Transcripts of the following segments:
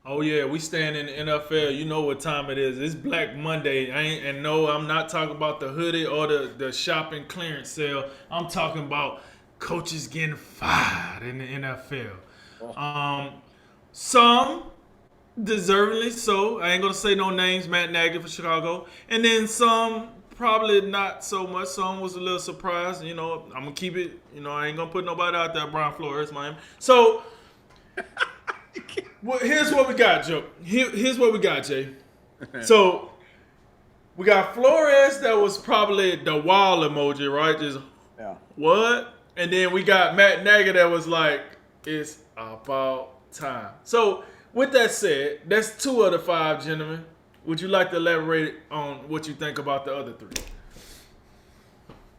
Oh yeah, we stand in the NFL. You know what time it is. It's Black Monday. And no, I'm not talking about the hoodie or the shopping clearance sale. I'm talking about coaches getting fired in the Oh, NFL. Some deservingly so. I ain't gonna say no names. Matt Nagy for Chicago, and then some probably not so much. Some was a little surprised. I'm gonna keep it. I ain't gonna put nobody out there. Brian Flores, Miami. So here's what we got, Joe. Here's what we got, Jay. So we got Flores that was probably the wild emoji, right? Just yeah. what? And then we got Matt Nagy that was like, it's about time. So with that said, that's two of the five, gentlemen. Would you like to elaborate on what you think about the other three?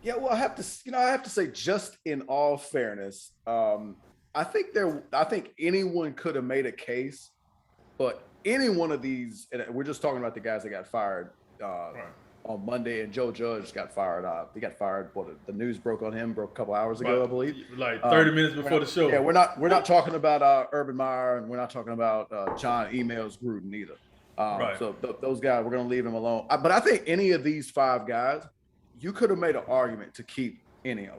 Yeah, well, I have to say, just in all fairness, I think anyone could have made a case, but any one of these, and we're just talking about the guys that got fired uh, Right. on Monday, and Joe Judge got fired. He got fired. What the news broke on him broke a couple hours ago, I About believe. like 30 minutes We're before not, the show. yeah, we're not talking about Urban Meyer, and we're not talking about John Emails Gruden either. Right. Those guys, we're going to leave them alone. But I think any of these five guys, you could have made an argument to keep any of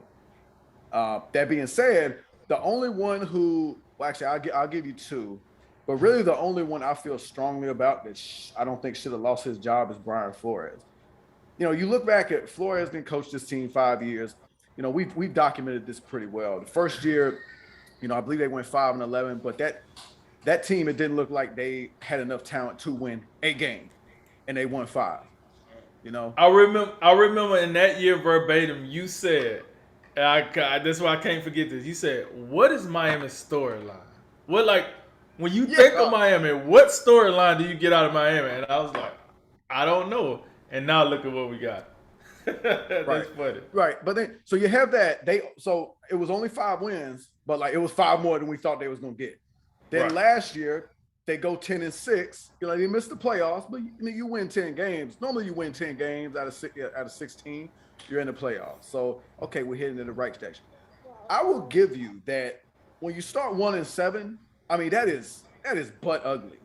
them. That being said, the only one who, well, actually, I'll give you two, but really the only one I feel strongly about that I don't think should have lost his job is Brian Flores. You look back at Flores been coached this team 5 years. We've documented this pretty well. The first year, I believe they went 5-11, but that team, it didn't look like they had enough talent to win a game, and they won five. You know, I remember in that year verbatim, you said, and that's why I can't forget this. You said, "What is Miami's storyline? What like when you yeah, think of Miami, what storyline do you get out of Miami?" And I was like, "I don't know." And now look at what we got. right, That's funny. right. But then, so you have that. So it was only five wins, but like it was five more than we thought they was gonna get. Then Right. last year they go 10-6. They missed the playoffs, but you win 10 games. Normally you win 10 games out of 16. You're in the playoffs. So okay, we're heading in the right direction. I will give you that when you start 1-7. I mean that is butt ugly,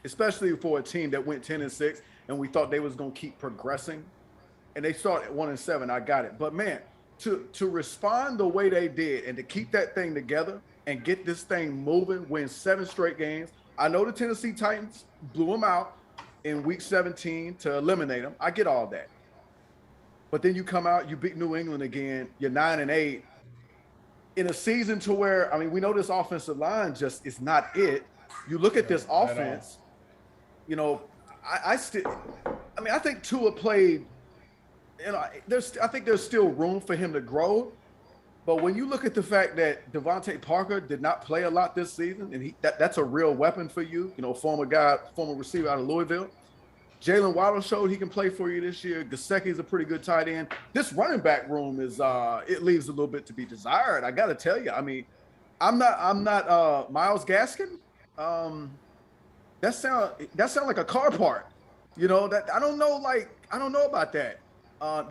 especially for a team that went 10-6 and we thought they was gonna keep progressing, and they start at 1-7. I got it, but man, to respond the way they did and to keep that thing together and get this thing moving, win seven straight games. I know the Tennessee Titans blew them out in Week 17 to eliminate them. I get all that, but then you come out, you beat New England again. You're 9-8 in a season to where, I mean, we know this offensive line just is not it. You look at this At all. offense, you know, I still, I mean, I think Tua played, I think there's still room for him to grow. But when you look at the fact that Devontae Parker did not play a lot this season, and that's a real weapon for you, former receiver out of Louisville. Jalen Waddle showed he can play for you this year. Gasecki's a pretty good tight end. This running back room is it leaves a little bit to be desired. I got to tell you. I mean, I'm not Miles Gaskin. Um, that sound like a car part. That I don't know about that.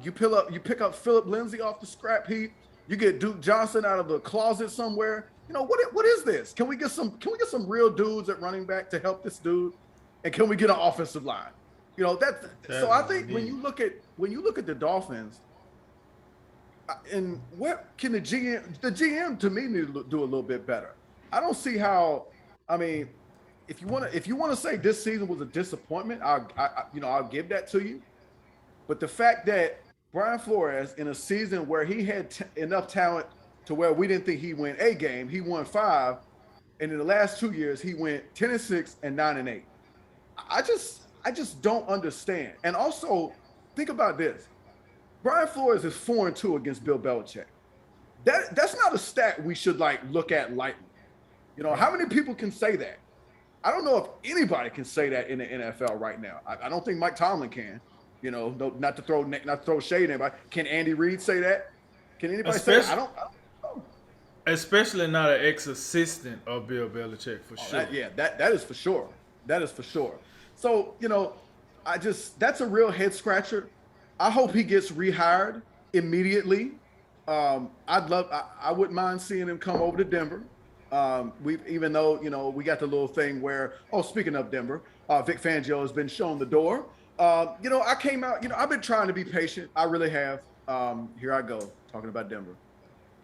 You pick up Philip Lindsay off the scrap heap. You get Duke Johnson out of the closet somewhere. What is this? Can we get some real dudes at running back to help this dude? And can we get an offensive line? That. So I That's think when indeed. you look at the Dolphins, and what can the GM to me need to do a little bit better. I don't see how. I mean, if you want to say this season was a disappointment, I'll give that to you. But the fact that Brian Flores, in a season where he had enough talent to where we didn't think he win a game, he won five, and in the last 2 years he went 10-6 and 9-8. I just don't understand. And also, think about this: Brian Flores is 4-2 against Bill Belichick. That's not a stat we should like look at lightly. Right. How many people can say that? I don't know if anybody can say that in the NFL right now. I don't think Mike Tomlin can. Not to throw shade at anybody. Can Andy Reid say that? Can anybody say that? Especially, I don't know. especially not an ex-assistant of Bill Belichick for Oh, sure. that is for sure. That is for sure. So that's a real head scratcher. I hope he gets rehired immediately. I wouldn't mind seeing him come over to Denver. We even though we got the little thing where, oh, speaking of Denver, Vic Fangio has been shown the door. I came out. I've been trying to be patient. I really have. Here I go talking about Denver,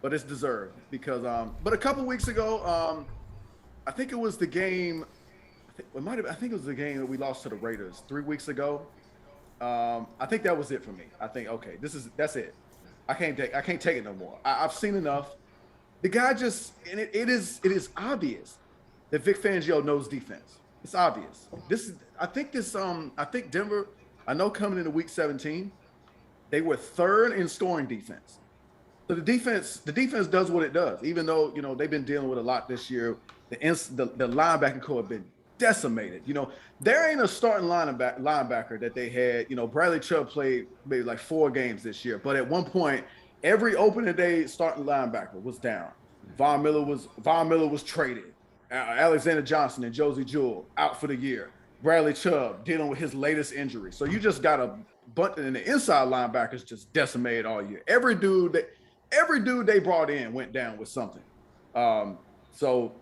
but it's deserved because. But a couple weeks ago, I think it was the game. I think it was the game that we lost to the Raiders 3 weeks ago. I think that was it for me. I think okay, that's it. I can't take it no more. I've seen enough. The guy just and it is obvious that Vic Fangio knows defense. It's obvious. I think Denver. I know coming into Week 17, they were third in scoring defense. So the defense does what it does. Even though they've been dealing with a lot this year, the linebacker core have been decimated. There ain't a starting linebacker that they had. Bradley Chubb played maybe like 4 games this year, but at one point, every opening day starting linebacker was down. Von Miller was traded. Alexander Johnson and Josie Jewell out for the year. Bradley Chubb dealing with his latest injury. So you just got a bunch, and the inside linebackers just decimated all year. Every dude they brought in went down with something. So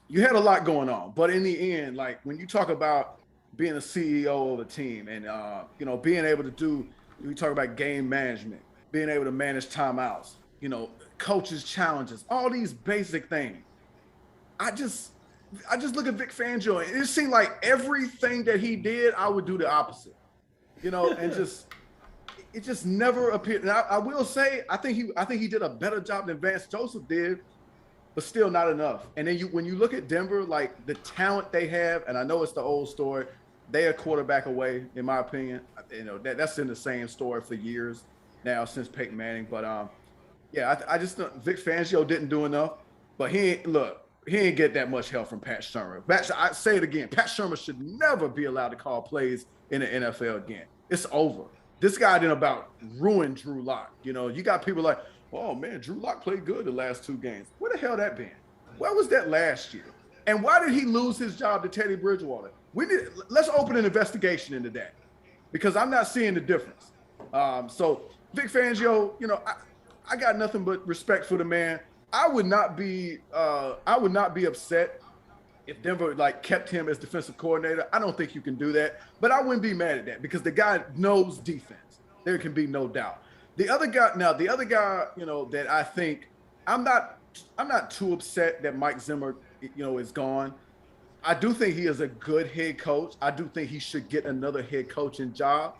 you had a lot going on, but in the end, like when you talk about being a CEO of a team and being able to do, we talk about game management, being able to manage timeouts, coaches' challenges, all these basic things. I just look at Vic Fangio, and it seemed like everything that he did, I would do the opposite, and it just never appeared. And I will say, I think he did a better job than Vance Joseph did, but still not enough. And then when you look at Denver, like the talent they have, and I know it's the old story, they are quarterback away, in my opinion. That's in the same story for years now since Peyton Manning. But I just Vic Fangio didn't do enough. But he ain't get that much help from Pat Shurmur. I say it again, Pat Shurmur should never be allowed to call plays in the NFL again. It's over. This guy didn't about ruin Drew Lock. You got people like, oh man, Drew Lock played good the last 2 games. Where the hell that been? Where was that last year? And why did he lose his job to Teddy Bridgewater? Let's open an investigation into that, because I'm not seeing the difference. So Vic Fangio, I got nothing but respect for the man. I would not be upset if Denver kept him as defensive coordinator. I don't think you can do that, but I wouldn't be mad at that because the guy knows defense. There can be no doubt. The other guy, that I think I'm not too upset that Mike Zimmer, is gone. I do think he is a good head coach. I do think he should get another head coaching job.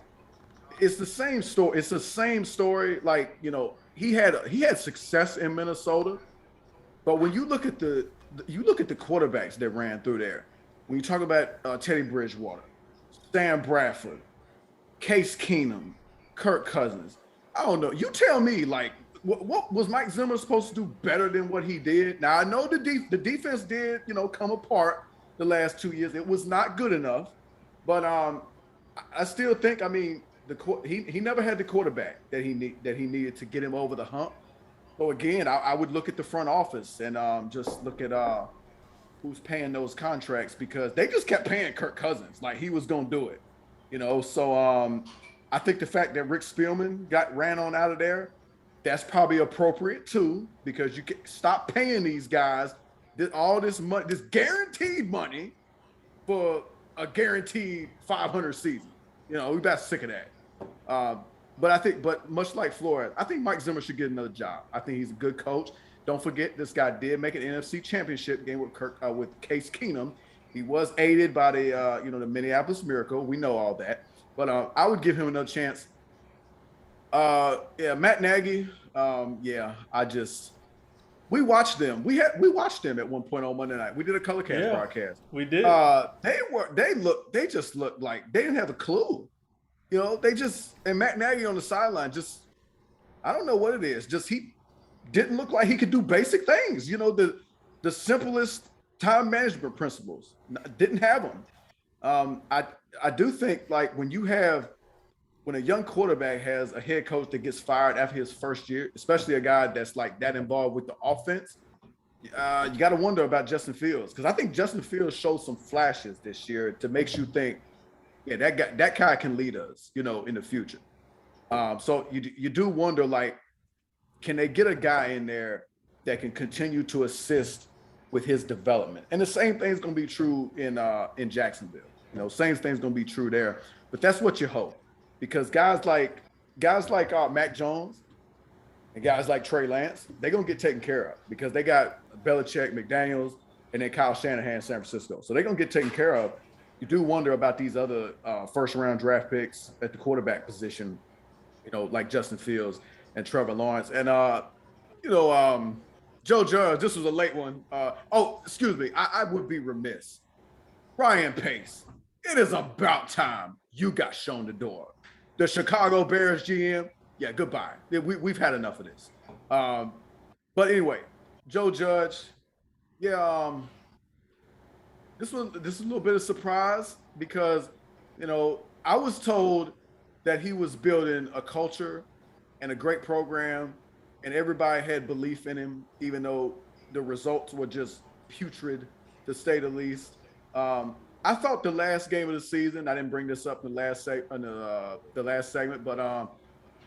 It's the same story. It's the same story. He had success in Minnesota, but when you look at the quarterbacks that ran through there, when you talk about Teddy Bridgewater, Sam Bradford, Case Keenum, Kirk Cousins, I don't know. You tell me, what was Mike Zimmer supposed to do better than what he did? Now I know the defense did, come apart the last 2 years. It was not good enough, but I still think, he never had the quarterback that he needed to get him over the hump. So again, I would look at the front office and just look at who's paying those contracts, because they just kept paying Kirk Cousins like he was gonna do it. So I think the fact that Rick Spielman got ran on out of there, that's probably appropriate too, because you can stop paying these guys all this money, this guaranteed money for a guaranteed 500 season. We about sick of that. But much like Flores, I think Mike Zimmer should get another job. I think he's a good coach. Don't forget, this guy did make an NFC Championship game with Case Keenum. He was aided by the Minneapolis Miracle. We know all that. But I would give him another chance. Matt Nagy. We watched them. We watched them at one point on Monday night. We did a color cast broadcast. We did. They just looked like they didn't have a clue. And Matt Nagy on the sideline, I don't know what it is. He didn't look like he could do basic things. The simplest time management principles, didn't have them. I do think when a young quarterback has a head coach that gets fired after his first year, especially a guy that's that involved with the offense, you got to wonder about Justin Fields, because I think Justin Fields showed some flashes this year to make you think, yeah, that guy can lead us, in the future. So you do wonder, can they get a guy in there that can continue to assist with his development. And the same thing's going to be true in Jacksonville. Same thing's going to be true there. But that's what you hope, because guys like Mac Jones and guys like Trey Lance, they're going to get taken care of because they got Belichick, McDaniels, and then Kyle Shanahan in San Francisco. So they're going to get taken care of. You do wonder about these other first-round draft picks at the quarterback position, like Justin Fields and Trevor Lawrence. And, Joe Judge, this was a late one. Excuse me. I would be remiss. Ryan Pace, it is about time you got shown the door. The Chicago Bears GM, yeah, goodbye. We've had enough of this. But anyway, Joe Judge, yeah, this is a little bit of surprise because, I was told that he was building a culture and a great program, and everybody had belief in him, even though the results were just putrid, to say the least. I thought the last game of the season, I didn't bring this up in the last segment, but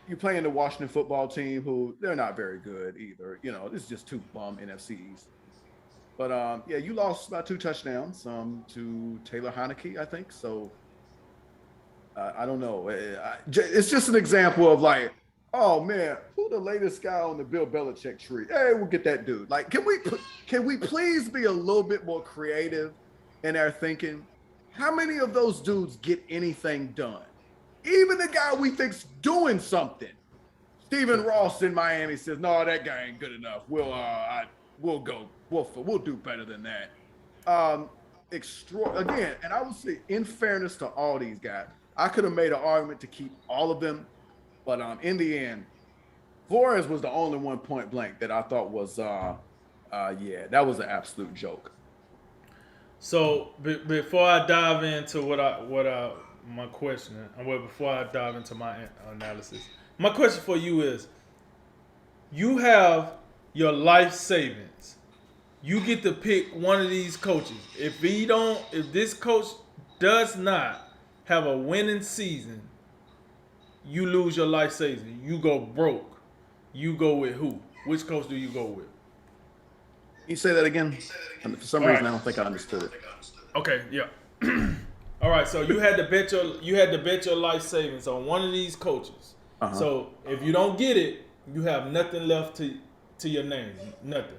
you're playing the Washington football team, who they're not very good either. This is just two bum NFC East. But yeah, you lost by 2 touchdowns to Taylor Heineke, I think. So I don't know. It's just an example of like, oh man, who the latest guy on the Bill Belichick tree? Hey, we'll get that dude. Like, can we please be a little bit more creative in our thinking? How many of those dudes get anything done? Even the guy we think's doing something. Stephen Ross in Miami says, "No, that guy ain't good enough. We'll do better than that." Again, and I would say, in fairness to all these guys, I could have made an argument to keep all of them. But in the end, Flores was the only one point blank that I thought was, that was an absolute joke. So before I dive into my question, before I dive into my analysis, my question for you is: you have your life savings. You get to pick one of these coaches. If this coach does not have a winning season, you lose your life savings. You go broke. You go with who? Which coach do you go with? Can you say that again? For some reason, I don't think I understood it. Okay, yeah. All right, so you had to bet your life savings on one of these coaches. Uh-huh. So if you don't get it, you have nothing left to your name, nothing.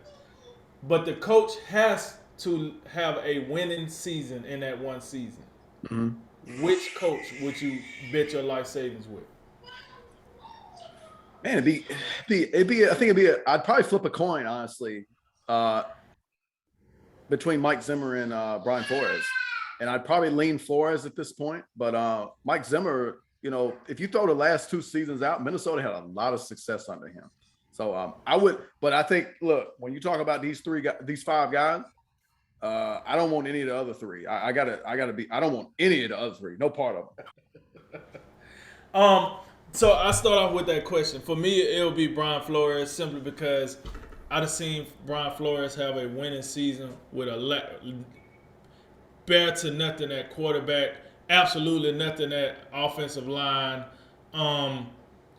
But the coach has to have a winning season in that one season. Mm-hmm. Which coach would you bet your life savings with? Man, I'd probably flip a coin, honestly, between Mike Zimmer and Brian Flores. And I'd probably lean Flores at this point. But Mike Zimmer, if you throw the last 2 seasons out, Minnesota had a lot of success under him. So I would, but I think, look, when you talk about these 5 guys, I don't want any of the other 3. I don't want any of the other 3, no part of them. So I start off with that question. For me, it'll be Brian Flores, simply because I'd have seen Brian Flores have a winning season with bare to nothing at quarterback, absolutely nothing at offensive line.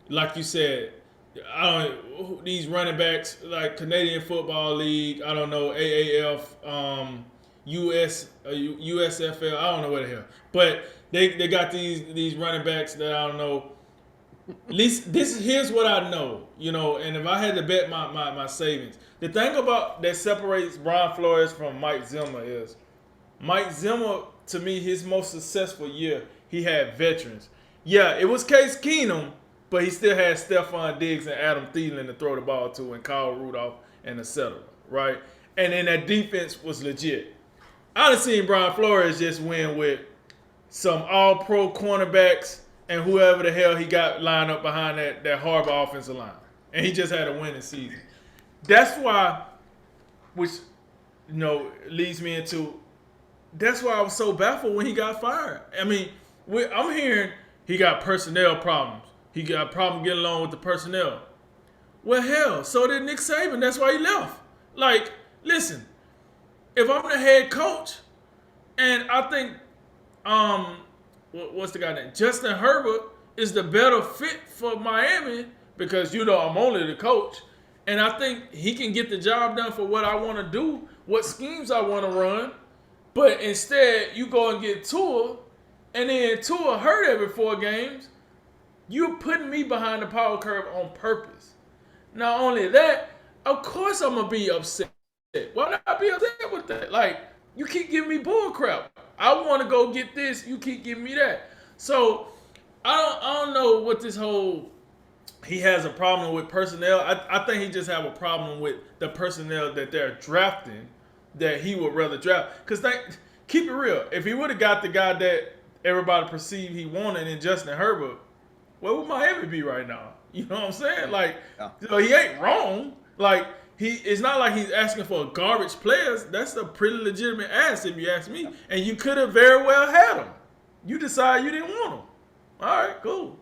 Like you said, these running backs, like Canadian Football League, I don't know, AAF, USFL, I don't know what the hell. But they got these running backs that I don't know. At least here's what I know, and if I had to bet my savings, the thing about that separates Brian Flores from Mike Zimmer is Mike Zimmer, to me, his most successful year, he had veterans. Yeah, it was Case Keenum, but he still had Stephon Diggs and Adam Thielen to throw the ball to, and Kyle Rudolph and etc. Right? And then that defense was legit. I'd have seen Brian Flores just win with some all-pro cornerbacks and whoever the hell he got lined up behind that Harbaugh offensive line. And he just had a winning season. That's why, which, leads me into, that's why I was so baffled when he got fired. I mean, I'm hearing he got personnel problems. He got a problem getting along with the personnel. Well, hell, so did Nick Saban. That's why he left. Like, listen, if I'm the head coach, and I think, what's the guy name? Justin Herbert is the better fit for Miami because, I'm only the coach. And I think he can get the job done for what I want to do what schemes I want to run. But instead, you go and get Tua, and then Tua hurt every 4 games. You're putting me behind the power curve on purpose. Not only that, of course I'm gonna be upset. Why not be upset with that? Like, you keep giving me bull crap. I want to go get this. You keep giving me that. So I don't know what this whole he has a problem with personnel. I think he just have a problem with the personnel that they're drafting that he would rather draft. Because keep it real. If he would have got the guy that everybody perceived he wanted in Justin Herbert, where would Miami be right now? You know what I'm saying? Like, so he ain't wrong. Like, it's not like he's asking for garbage players. That's a pretty legitimate ask if you ask me. And you could have very well had him. You decide you didn't want him. All right, cool.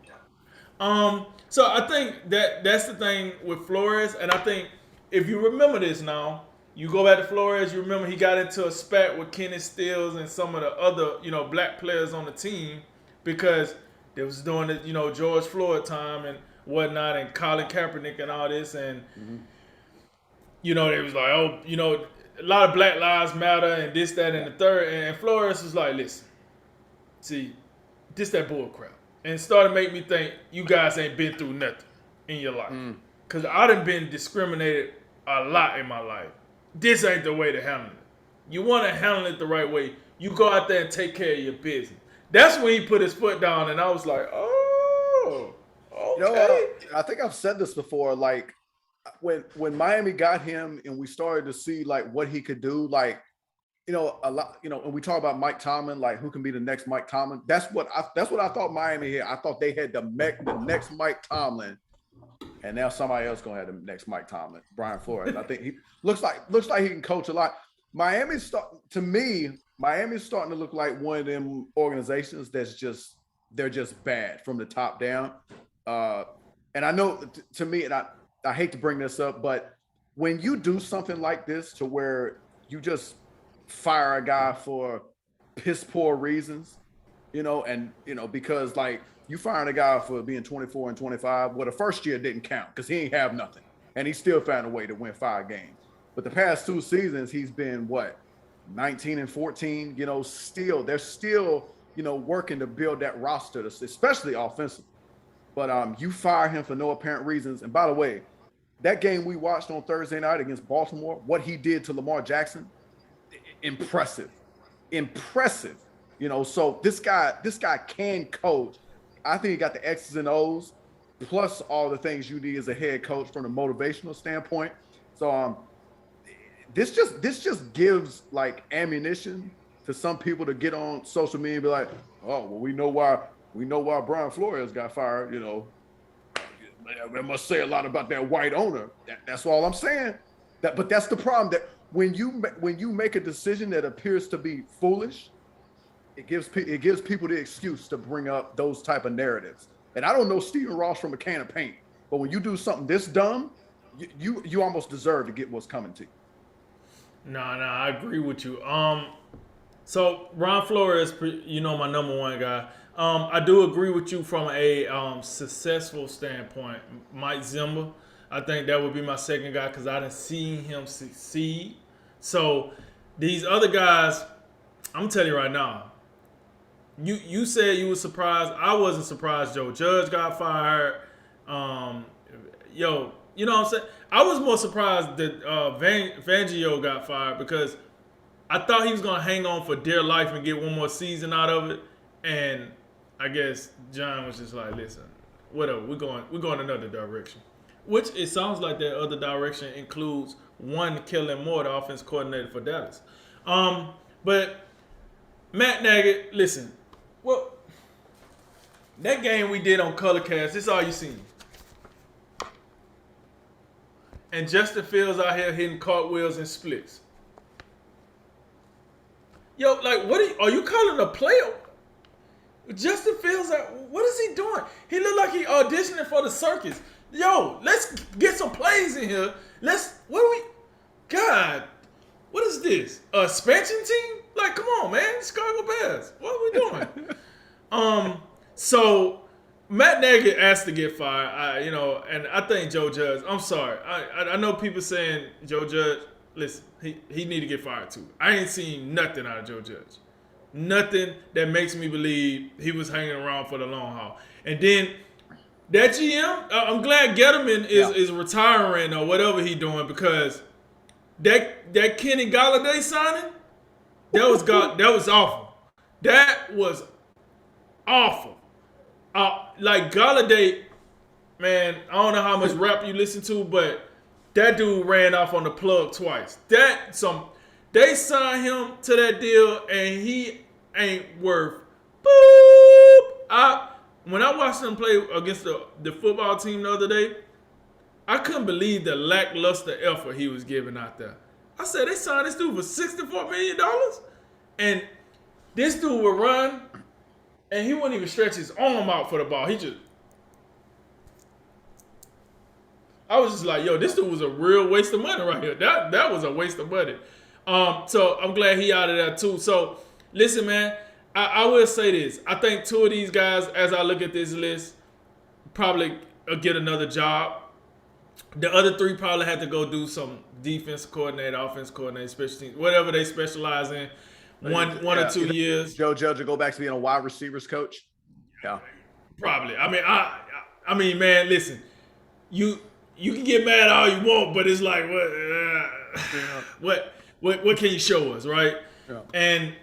So I think that's the thing with Flores, and I think if you remember this now, you go back to Flores, you remember he got into a spat with Kenny Stills and some of the other, black players on the team because they was doing the, George Floyd time and whatnot, and Colin Kaepernick and all this, and they was like, a lot of Black Lives Matter and this, that, and the third, and Flores was like, listen, see, this that bull crap. And started to make me think you guys ain't been through nothing in your life. Because I done been discriminated a lot in my life. This ain't the way to handle it. You want to handle it the right way. You go out there and take care of your business. That's when he put his foot down, and I was like, oh, okay. I think I've said this before. Like, when Miami got him and we started to see, like, what he could do, like, a lot, and we talk about Mike Tomlin, like who can be the next Mike Tomlin. That's what I thought Miami had. I thought they had the next Mike Tomlin, and now somebody else gonna have the next Mike Tomlin, Brian Flores. I think he looks like he can coach a lot. Miami's starting to look like one of them organizations they're just bad from the top down. And I know to me, and I hate to bring this up, but when you do something like this to where you just fire a guy for piss poor reasons, because like you firing a guy for being 24 and 25, well, the first year didn't count because he ain't have nothing, and he still found a way to win 5 games. But the past 2 seasons, he's been 19 and 14. They're still working to build that roster, especially offensively. But you fire him for no apparent reasons. And by the way, that game we watched on Thursday night against Baltimore, what he did to Lamar Jackson. Impressive. So this guy can coach. I think he got the X's and O's plus all the things you need as a head coach from a motivational standpoint. So this just gives like ammunition to some people to get on social media and be like, oh, well, we know why Brian Flores got fired, It must say a lot about that white owner. That's all I'm saying. But that's the problem, that when you make a decision that appears to be foolish, it gives people the excuse to bring up those type of narratives. And I don't know Stephen Ross from a can of paint, but when you do something this dumb, you almost deserve to get what's coming to you. No, I agree with you. So Ron Flores, my number one guy. I do agree with you from a successful standpoint. Mike Zimmer, I think that would be my second guy because I didn't see him succeed. So these other guys, I'm telling you right now, you said you were surprised. I wasn't surprised Joe Judge got fired. You know what I'm saying? I was more surprised that Fangio got fired because I thought he was going to hang on for dear life and get one more season out of it. And I guess John was just like, listen, whatever, we're going another direction. Which it sounds like that other direction includes one Kellen Moore, the offense coordinator for Dallas. But Matt Nagy, listen, well, that game we did on Colorcast, this is all you seen. And Justin Fields out here hitting cartwheels and splits. Yo, like, are you calling a player? Justin Fields, what is he doing? He looked like he auditioning for the circus. Yo, let's get some plays in here. God, what is this? A expansion team? Like, come on, man. Chicago Bears. What are we doing? So Matt Nagy asked to get fired, and I think Joe Judge, I'm sorry. I know people saying Joe Judge, listen, he need to get fired too. I ain't seen nothing out of Joe Judge. Nothing that makes me believe he was hanging around for the long haul. And then that GM, I'm glad Gettleman is retiring or whatever he doing, because that Kenny Galladay signing, that was awful. That was awful. Like Galladay, man, I don't know how much rap you listen to, but that dude ran off on the plug twice. They signed him to that deal, and he ain't worth boop. When I watched him play against the football team the other day, I couldn't believe the lackluster effort he was giving out there. I said, they signed this dude for $64 million? And this dude would run, and he wouldn't even stretch his arm out for the ball. I was just like, yo, this dude was a real waste of money right here. That was a waste of money. So I'm glad he out of there too. So listen, man, I will say this. I think two of these guys, as I look at this list, probably get another job. The other three probably had to go do some defense coordinator, offense coordinator, special teams, whatever they specialize in. One or 2 years. Joe Judge will go back to being a wide receivers coach. Yeah, probably. I mean, man, listen, you can get mad all you want, but it's like, what can you show us, right? Yeah. And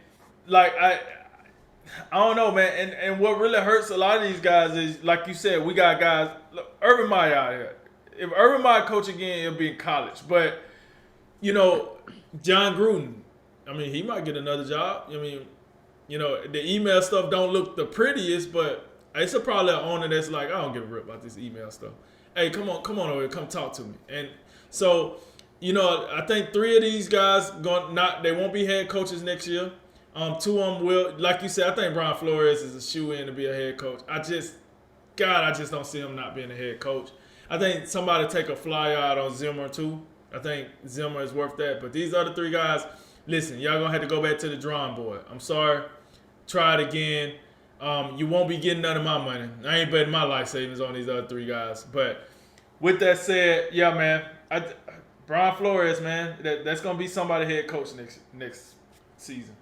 like I don't know, man. And what really hurts a lot of these guys is, like you said, we got guys. Look, Urban Meyer out here. If Urban Meyer coach again, it'll be in college. But John Gruden, I mean, he might get another job. I mean, the email stuff don't look the prettiest, but it's probably an owner that's like, I don't give a rip about this email stuff. Hey, come on over here, come talk to me. And so, I think 3 of these guys they won't be head coaches next year. 2 of them will. Like you said, I think Brian Flores is a shoe-in to be a head coach. I just don't see him not being a head coach. I think somebody take a flyer out on Zimmer too. I think Zimmer is worth that. But these other 3 guys, listen, y'all gonna have to go back to the drawing board. I'm sorry. Try it again. You won't be getting none of my money. I ain't betting my life savings on these other 3 guys. But with that said, yeah, man, Brian Flores, man, that's gonna be somebody head coach next season.